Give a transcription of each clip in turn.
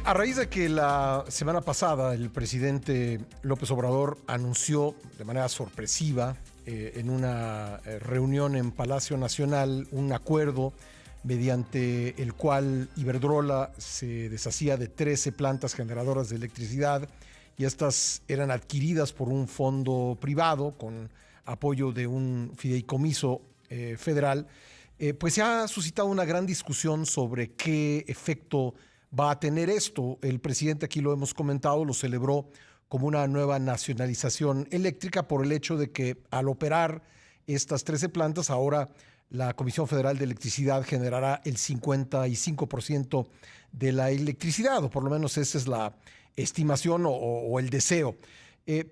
A raíz de que la semana pasada el presidente López Obrador anunció de manera sorpresiva en una reunión en Palacio Nacional un acuerdo mediante el cual Iberdrola se deshacía de 13 plantas generadoras de electricidad y estas eran adquiridas por un fondo privado con apoyo de un fideicomiso federal, pues se ha suscitado una gran discusión sobre qué efecto va a tener esto. El presidente, aquí lo hemos comentado, lo celebró como una nueva nacionalización eléctrica por el hecho de que al operar estas 13 plantas, ahora la Comisión Federal de Electricidad generará el 55% de la electricidad, o por lo menos esa es la estimación o el deseo.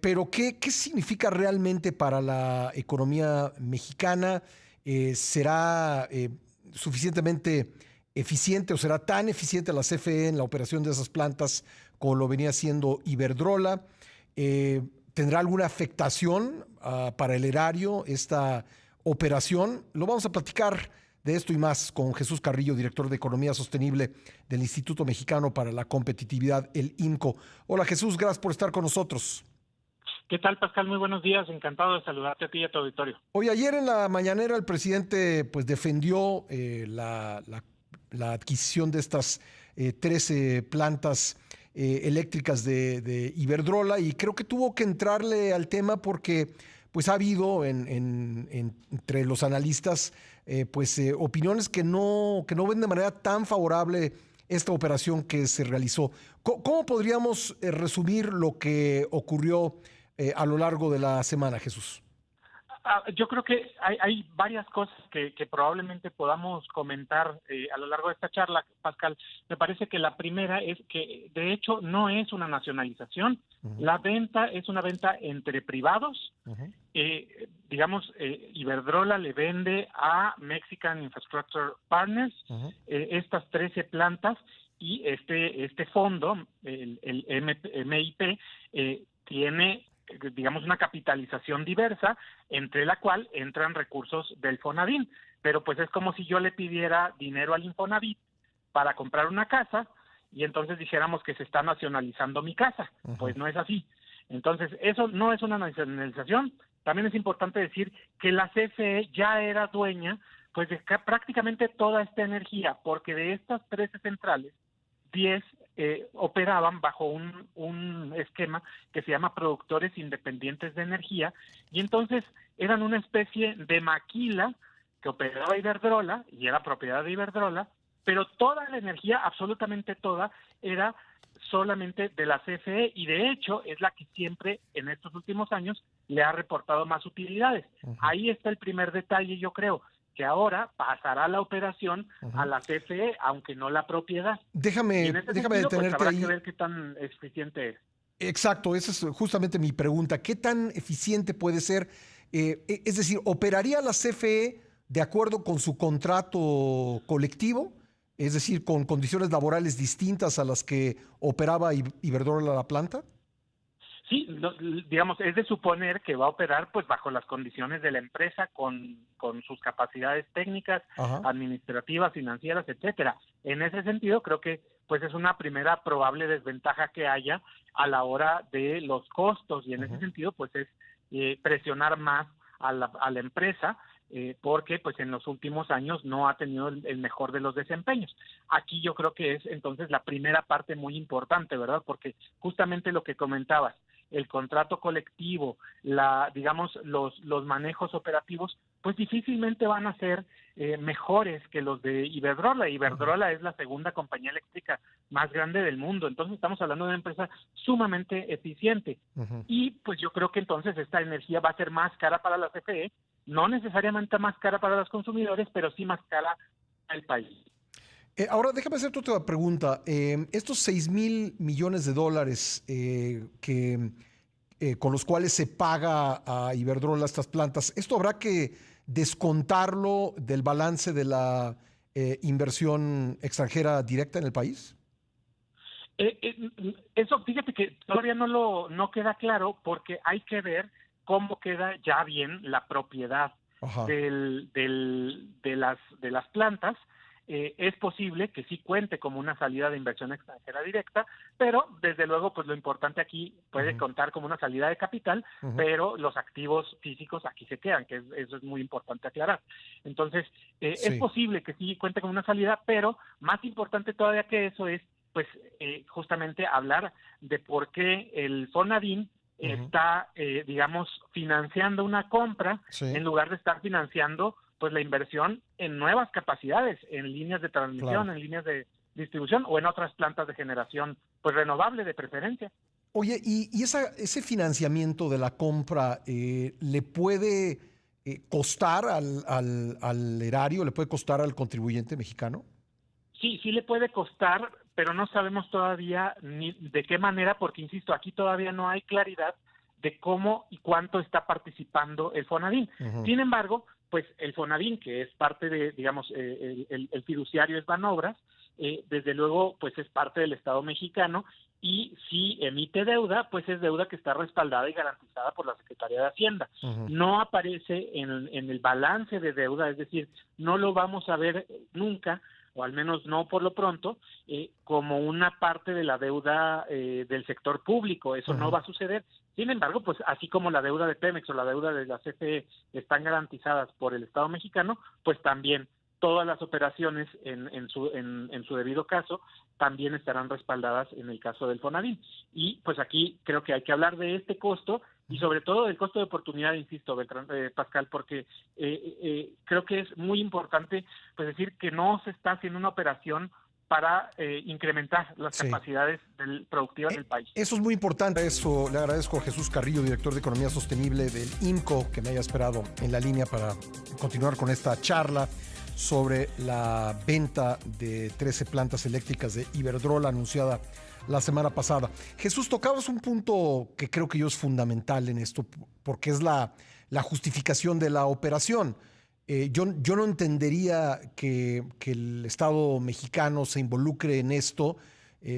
Pero ¿qué significa realmente para la economía mexicana? ¿Será suficientemente eficiente o será tan eficiente la CFE en la operación de esas plantas como lo venía haciendo Iberdrola? ¿Tendrá alguna afectación para el erario esta operación? Lo vamos a platicar de esto y más con Jesús Carrillo, director de Economía Sostenible del Instituto Mexicano para la Competitividad, el IMCO. Hola Jesús, gracias por estar con nosotros. ¿Qué tal, Pascal? Muy buenos días. Encantado de saludarte a ti y a tu auditorio. Hoy ayer en la mañanera el presidente pues defendió la adquisición de estas 13 plantas eléctricas de Iberdrola, y creo que tuvo que entrarle al tema porque pues ha habido entre los analistas opiniones que no ven de manera tan favorable esta operación que se realizó. ¿Cómo podríamos resumir lo que ocurrió a lo largo de la semana, Jesús? Yo creo que hay varias cosas que probablemente podamos comentar a lo largo de esta charla, Pascal. Me parece que la primera es que, de hecho, no es una nacionalización. La venta es una venta entre privados. Iberdrola le vende a Mexican Infrastructure Partners estas 13 plantas, y este fondo, el MIP, tiene, digamos, una capitalización diversa, entre la cual entran recursos del Fonavit. Pero pues es como si yo le pidiera dinero al Infonavit para comprar una casa y entonces dijéramos que se está nacionalizando mi casa. Pues no es así. Entonces, eso no es una nacionalización. También es importante decir que la CFE ya era dueña pues de prácticamente toda esta energía, porque de estas 13 centrales, 10 operaban bajo un esquema que se llama productores independientes de energía, y entonces eran una especie de maquila que operaba Iberdrola y era propiedad de Iberdrola, pero toda la energía, absolutamente toda, era solamente de la CFE, y de hecho es la que siempre en estos últimos años le ha reportado más utilidades. Ahí está el primer detalle, yo creo, que ahora pasará la operación a la CFE, aunque no la propiedad. Déjame Sentido, detenerte pues habrá ahí. que ver qué tan eficiente es. Exacto, esa es justamente mi pregunta. ¿Qué tan eficiente puede ser? Es decir, ¿operaría la CFE de acuerdo con su contrato colectivo? Es decir, con condiciones laborales distintas a las que operaba Iberdrola la planta. Sí, digamos, es de suponer que va a operar pues bajo las condiciones de la empresa, con sus capacidades técnicas, Ajá. administrativas, financieras, etcétera. En ese sentido, creo que pues es una primera probable desventaja que haya a la hora de los costos, y en ese sentido pues es presionar más a la empresa, porque pues en los últimos años no ha tenido el mejor de los desempeños. Aquí yo creo que es entonces la primera parte muy importante, ¿verdad? Porque justamente lo que comentabas, el contrato colectivo, digamos, los manejos operativos, pues difícilmente van a ser mejores que los de Iberdrola. Iberdrola es la segunda compañía eléctrica más grande del mundo, entonces estamos hablando de una empresa sumamente eficiente. Y pues yo creo que entonces esta energía va a ser más cara para la CFE, no necesariamente más cara para los consumidores, pero sí más cara al país. Ahora, déjame hacerte otra pregunta. Estos $6,000 millones con los cuales se paga a Iberdrola estas plantas, ¿esto habrá que descontarlo del balance de la inversión extranjera directa en el país? Eso, fíjate que todavía no queda claro, porque hay que ver cómo queda ya bien la propiedad Ajá. de las plantas. es posible que sí cuente como una salida de inversión extranjera directa, pero desde luego pues lo importante aquí puede contar como una salida de capital, pero los activos físicos aquí se quedan, que eso es muy importante aclarar. Entonces, es posible que sí cuente con una salida, pero más importante todavía que eso es pues justamente hablar de por qué el Fonavin está, digamos, financiando una compra en lugar de estar financiando pues la inversión en nuevas capacidades, en líneas de transmisión, en líneas de distribución o en otras plantas de generación pues renovable de preferencia. Oye, ¿y ese financiamiento de la compra le puede costar al erario, le puede costar al contribuyente mexicano? Sí, sí le puede costar, pero no sabemos todavía ni de qué manera, porque insisto, aquí todavía no hay claridad de cómo y cuánto está participando el Fonavin. Sin embargo, pues el Fonavin, que es parte de, digamos, el fiduciario es Banobras, desde luego, pues es parte del Estado mexicano, y si emite deuda, pues es deuda que está respaldada y garantizada por la Secretaría de Hacienda. No aparece en el balance de deuda, es decir, no lo vamos a ver nunca, o al menos no por lo pronto, como una parte de la deuda del sector público. Eso no va a suceder. Sin embargo, pues así como la deuda de Pemex o la deuda de la CFE están garantizadas por el Estado mexicano, pues también todas las operaciones en su debido caso también estarán respaldadas en el caso del Fonavin. Y pues aquí creo que hay que hablar de este costo y sobre todo del costo de oportunidad, insisto, Pascal, porque creo que es muy importante pues decir que no se está haciendo una operación para incrementar las capacidades productivas del país. Eso es muy importante. Eso le agradezco a Jesús Carrillo, director de Economía Sostenible del IMCO, que me haya esperado en la línea para continuar con esta charla sobre la venta de 13 plantas eléctricas de Iberdrola anunciada la semana pasada. Jesús, tocabas un punto que creo que yo es fundamental en esto, porque es la justificación de la operación. Yo no entendería que el Estado mexicano se involucre en esto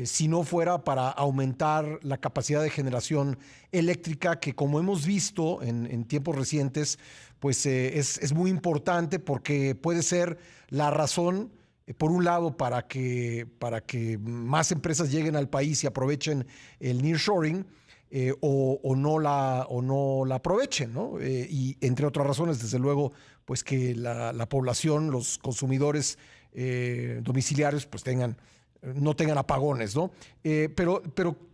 si no fuera para aumentar la capacidad de generación eléctrica, que como hemos visto en tiempos recientes, pues es muy importante porque puede ser la razón, por un lado, para que más empresas lleguen al país y aprovechen el nearshoring, o no la aprovechen, ¿no? Y entre otras razones, desde luego, pues que la población, los consumidores domiciliarios, pues no tengan apagones, ¿no? Pero,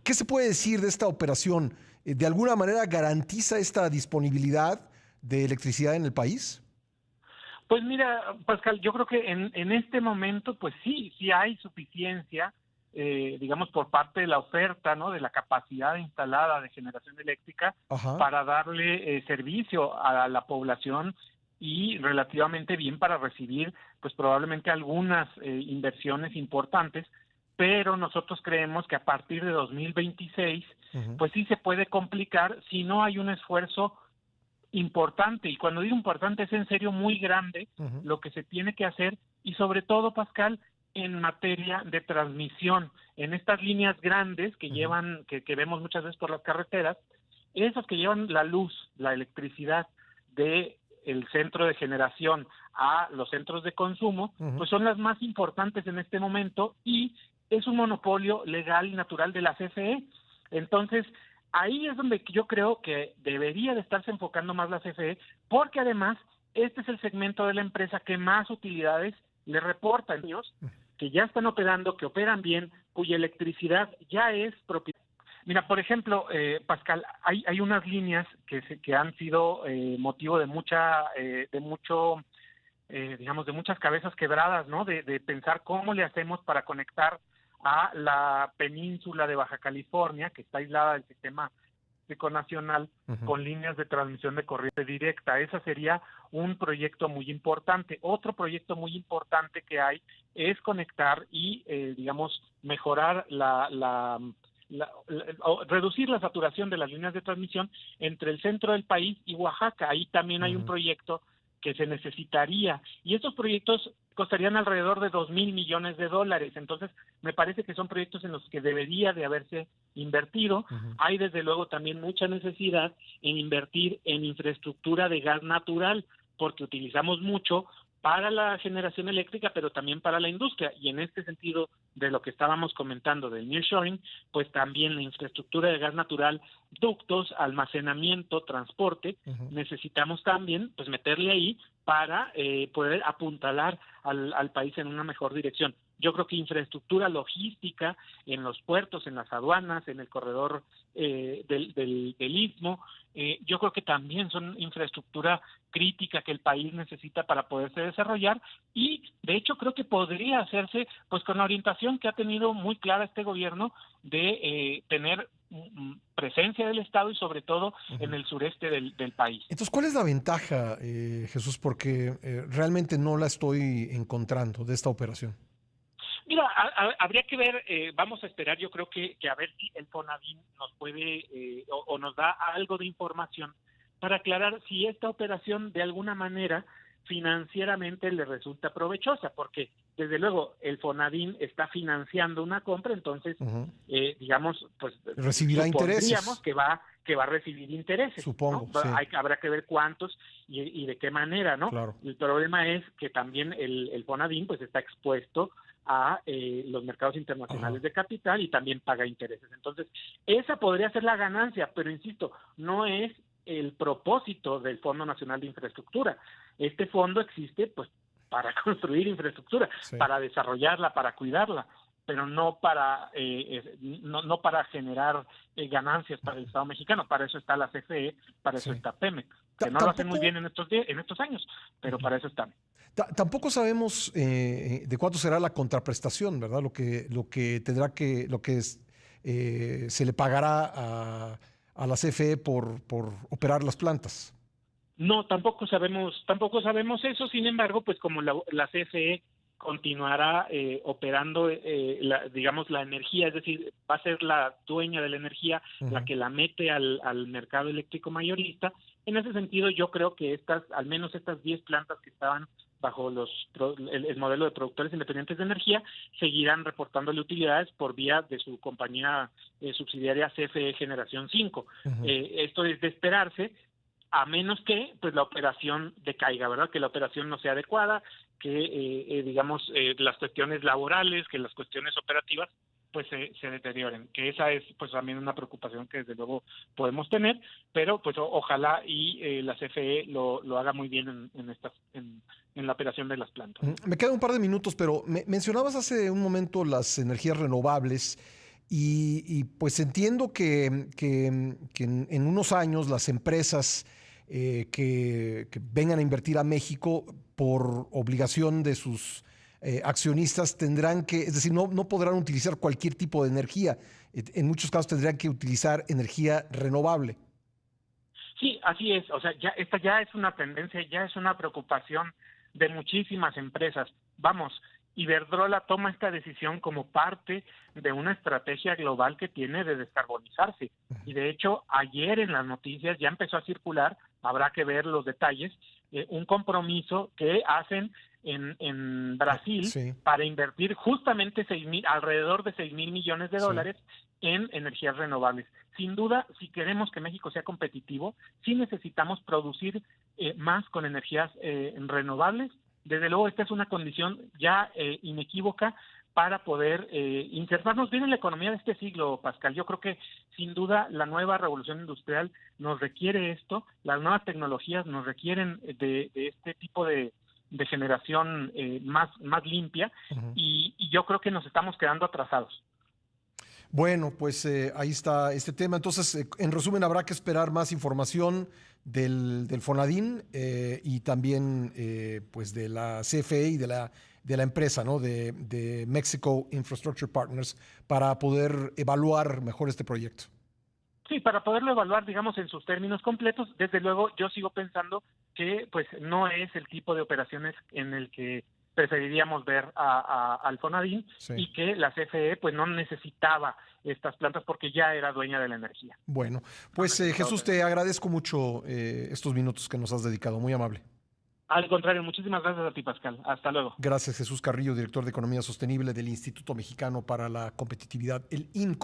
¿qué se puede decir de esta operación? ¿De alguna manera garantiza esta disponibilidad de electricidad en el país? Pues mira, Pascal, yo creo que en este momento, pues sí hay suficiencia, digamos, por parte de la oferta, ¿no? De la capacidad instalada de generación eléctrica para darle servicio a la población y relativamente bien para recibir, pues probablemente algunas inversiones importantes, pero nosotros creemos que a partir de 2026, pues sí se puede complicar si no hay un esfuerzo importante, y cuando digo importante es en serio muy grande lo que se tiene que hacer, y sobre todo, Pascal, en materia de transmisión, en estas líneas grandes que llevan, que vemos muchas veces por las carreteras, esas que llevan la luz, la electricidad de el centro de generación a los centros de consumo, pues son las más importantes en este momento, y es un monopolio legal y natural de la CFE. Entonces, ahí es donde yo creo que debería de estarse enfocando más la CFE, porque además este es el segmento de la empresa que más utilidades le reportan, ellos que ya están operando, que operan bien, cuya electricidad ya es propiedad. Mira, por ejemplo, Pascal, hay unas líneas que han sido motivo de digamos, de muchas cabezas quebradas, ¿no? De pensar cómo le hacemos para conectar a la península de Baja California, que está aislada del sistema eléctrico nacional, con líneas de transmisión de corriente directa. Ese sería un proyecto muy importante. Otro proyecto muy importante que hay es conectar y, digamos, mejorar reducir la saturación de las líneas de transmisión entre el centro del país y Oaxaca. Ahí también hay un proyecto que se necesitaría, y estos proyectos costarían alrededor de $2,000 millones. Entonces, me parece que son proyectos en los que debería de haberse invertido. Hay desde luego también mucha necesidad en invertir en infraestructura de gas natural, porque utilizamos mucho para la generación eléctrica, pero también para la industria. Y en este sentido, de lo que estábamos comentando del nearshoring, pues también la infraestructura de gas natural, ductos, almacenamiento, transporte, necesitamos también pues meterle ahí para poder apuntalar al país en una mejor dirección. Yo creo que infraestructura logística en los puertos, en las aduanas, en el corredor del Istmo, yo creo que también son infraestructura crítica que el país necesita para poderse desarrollar, y de hecho creo que podría hacerse pues con la orientación que ha tenido muy clara este gobierno de tener presencia del Estado y sobre todo en el sureste del país. Entonces, ¿cuál es la ventaja, Jesús? Porque realmente no la estoy encontrando de esta operación. Mira, habría que ver, vamos a esperar, yo creo que a ver si el Fonavin nos puede o nos da algo de información para aclarar si esta operación de alguna manera financieramente le resulta provechosa, porque desde luego el Fonavin está financiando una compra, entonces digamos, pues recibirá intereses, que va a recibir intereses, supongo, ¿no? sí. Habrá que ver cuántos y de qué manera, ¿no? Claro. El problema es que también el Fonavin pues está expuesto a los mercados internacionales de capital y también paga intereses. Entonces, esa podría ser la ganancia, pero insisto, no es el propósito del Fondo Nacional de Infraestructura. Este fondo existe pues para construir infraestructura, para desarrollarla, para cuidarla, pero no para no para generar ganancias para el Estado mexicano. Para eso está la CFE, para eso está Pemex, que no lo hacen muy bien en estos años, pero para eso están. Tampoco sabemos de cuánto será la contraprestación, ¿verdad? Se le pagará a la CFE por operar las plantas. No, tampoco sabemos eso. Sin embargo, pues como la CFE continuará operando, digamos, la energía, es decir, va a ser la dueña de la energía, la que la mete al mercado eléctrico mayorista. En ese sentido, yo creo que al menos estas 10 plantas que estaban bajo el modelo de productores independientes de energía, seguirán reportándole utilidades por vía de su compañía subsidiaria CFE Generación 5. Esto es de esperarse, a menos que pues la operación decaiga, ¿verdad? Que la operación no sea adecuada, que digamos las cuestiones laborales, que las cuestiones operativas pues se deterioren, que esa es pues también una preocupación que desde luego podemos tener, pero pues ojalá y la CFE lo haga muy bien en la operación de las plantas. Me quedan un par de minutos, pero mencionabas hace un momento las energías renovables y pues entiendo que en unos años las empresas que vengan a invertir a México por obligación de sus accionistas tendrán que, es decir, no podrán utilizar cualquier tipo de energía. En muchos casos tendrán que utilizar energía renovable. Sí, así es. O sea, esta ya es una tendencia, ya es una preocupación de muchísimas empresas. Vamos, Iberdrola toma esta decisión como parte de una estrategia global que tiene de descarbonizarse. Y de hecho, ayer en las noticias ya empezó a circular, habrá que ver los detalles, un compromiso que hacen en Brasil para invertir justamente alrededor de 6,000 millones de dólares en energías renovables. Sin duda, si queremos que México sea competitivo, sí necesitamos producir más con energías renovables. Desde luego, esta es una condición ya inequívoca para poder insertarnos bien en la economía de este siglo, Pascal. Yo creo que, sin duda, la nueva revolución industrial nos requiere esto, las nuevas tecnologías nos requieren de este tipo de generación más limpia, y yo creo que nos estamos quedando atrasados. Bueno, pues ahí está este tema. Entonces, en resumen, habrá que esperar más información del Fonadín y también pues de la CFE y de la empresa, ¿no? de Mexico Infrastructure Partners para poder evaluar mejor este proyecto. Sí, para poderlo evaluar, digamos, en sus términos completos. Desde luego, yo sigo pensando que pues no es el tipo de operaciones en el que preferiríamos ver al Fonadín, y que la CFE pues no necesitaba estas plantas porque ya era dueña de la energía. Bueno, pues Jesús, te agradezco mucho estos minutos que nos has dedicado, muy amable. Al contrario, muchísimas gracias a ti, Pascal. Hasta luego. Gracias, Jesús Carrillo, director de Economía Sostenible del Instituto Mexicano para la Competitividad, el INCO.